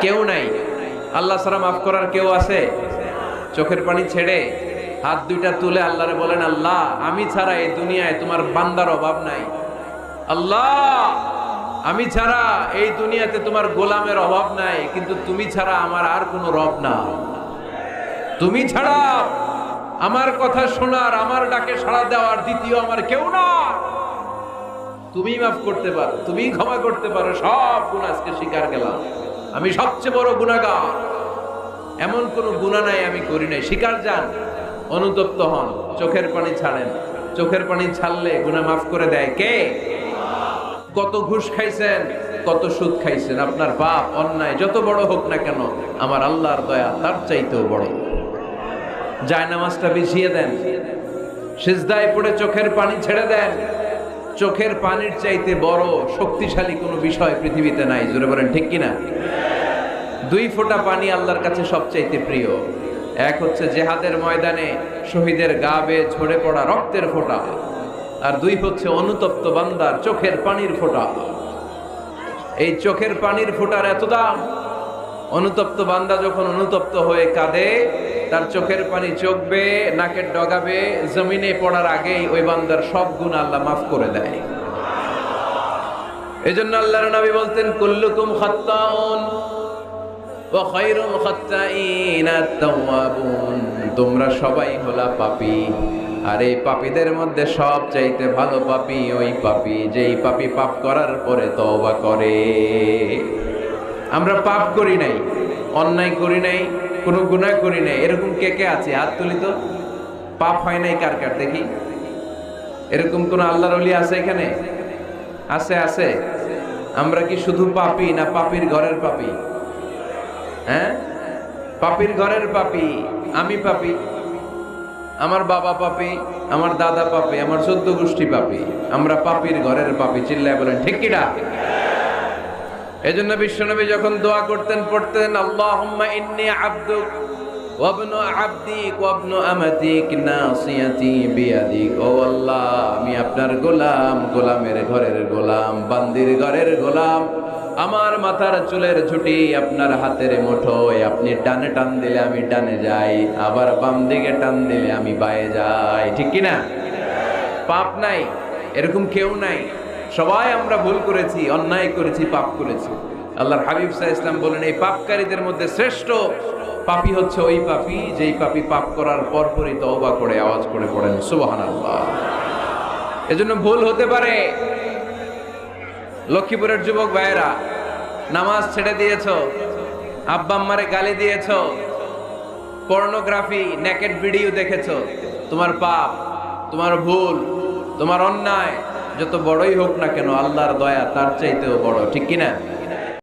কেউ নাই। আল্লাহ ছাড়া মাফ করার কেউ আছে? চোখের পানি ছেড়ে হাত দুইটা তুলে আল্লাহরে বলেন, আল্লাহ আমি ছাড়া এই দুনিয়ায় তোমার বান্দার অভাব নাই। আল্লাহ আমি ছাড়া এই দুনিয়াতে তোমার গোলামের অভাব নাই, কিন্তু তুমি ছাড়া আমার আর কোনো রব না। তুমি ছাড়া আমার কথা শোনার, আমার ডাকে সাড়া দেওয়ার দ্বিতীয় আমার কেউ না। তুমি মাফ করতে পারো, তুমি ক্ষমা করতে পারো। সব গুনাহ আজকে স্বীকার গেলাম, আমি সবচেয়ে বড় গুনাহগার। এমন কোন গুনাহ নাই আমি করি নাই। স্বীকার যান, অনুতপ্ত হন, চোখের পানি ছাড়েন। চোখের পানি ছাড়লে গুনাহ মাফ করে দেয় কে? কত ঘুষ খাইছেন, কত সুদ খাইছেন, আপনার পাপ অন্যায় যত বড় হোক না কেন, আমার আল্লাহর দয়া তার চাইতেও বড়। জায়নামাজটা বিছিয়ে দেন, সিজদায় পড়ে চোখের পানি ছেড়ে দেন। চোখের পানির চাইতে বড় শক্তিশালী কোনো বিষয় পৃথিবীতে নাই। জোরে বলেন ঠিক কিনা? 2 ফোঁটা পানি আল্লাহর কাছে সবচাইতে প্রিয়। এক হচ্ছে জিহাদের ময়দানে শহীদের গা বেয়ে ঝরে পড়া রক্তের ফোঁটা, আর 2 হচ্ছে অনুতপ্ত বান্দার চোখের পানির ফোঁটা। এই চোখের পানির ফোঁটার এত দাম। অনুতপ্ত বান্দা যখন অনুতপ্ত হয়ে কাঁদে, তার চোখের পানি চোখ বেয়ে নাকের ডগা বেয়ে জমিনে পড়ার আগেই ওই বান্দার সব গুনাহ আল্লাহ মাফ করে দেয়। এজন্য আল্লাহর নবী বলতেন, কুল্লুকুম খাত্তাউন ওয়া খায়রুল খাত্তাইন আত-তাওয়াবুন। তোমরা সবাই হলা পাপী, আর এই পাপীদের মধ্যে সব চাইতে ভালো পাপী ওই পাপী যেই পাপী পাপ করার পরে তওবা করে। আমরা পাপ করি নাই, অন্যায় করি নাই, কোনো গুনাহ করি নাই, এরকম কে কে আছে? হাত তুলি তো। পাপ হয় নাই কার কার দেখি? এরকম কোন আল্লাহর ওলি আছে এখানে? আছে? আছে। আমরা কি শুধু পাপী না পাপীর ঘরের পাপী? হ্যাঁ, পাপীর ঘরের পাপী। আমি পাপী, আমার বাবা পাপী, আমার দাদা পাপী, আমার 14 গোষ্ঠী পাপী। আমরা পাপীর ঘরের পাপী। চিল্লায় বলেন ঠিক কিনা? এজন্য বিশ্বনবী যখন দোয়া করতেন, পড়তেন, আল্লাহুম্মা ইন্নী আবদুক ওয়া ইবনু আবদিক ওয়া ইবনু আমাতিক নাসিয়াতি বিয়াদিক। ও আল্লাহ, আমি আপনার গোলাম, গোলামের ঘরের গোলাম, বান্দির ঘরের গোলাম। আমার মাথার চুলের ঝুঁটি আপনার হাতের মুঠোয়। আপনি ডানে টান দিলে আমি ডানে যাই, আবার বাম দিকে টান দিলে আমি বায়ে যাই। ঠিক কি না? পাপ নাই এরকম কেউ নাই। সবাই আমরা ভুল করেছি, অন্যায় করেছি, পাপ করেছি। আল্লাহর হাবিব সাল্লাল্লাহু আলাইহি ওয়াসাল্লাম বলেন, এই পাপকারীদের মধ্যে শ্রেষ্ঠ পাপী হচ্ছে ওই পাপী যেই পাপী পাপ করার পরপরই তওবা করে আওয়াজ করে পড়েন সুবহানাল্লাহ। এজন্য ভুল হতে পারে। লক্ষ্মীপুরের যুবক ভাইয়েরা, নামাজ ছেড়ে দিয়েছো, আব্বা আম্মারে গালি দিয়েছো, পর্নোগ্রাফি, নেকেড ভিডিও দেখেছো, তোমার পাপ, তোমার ভুল, তোমার অন্যায় যত বড়ই হোক না কেন, আল্লাহর দয়া তার চাইতেও বড়। ঠিক কিনা?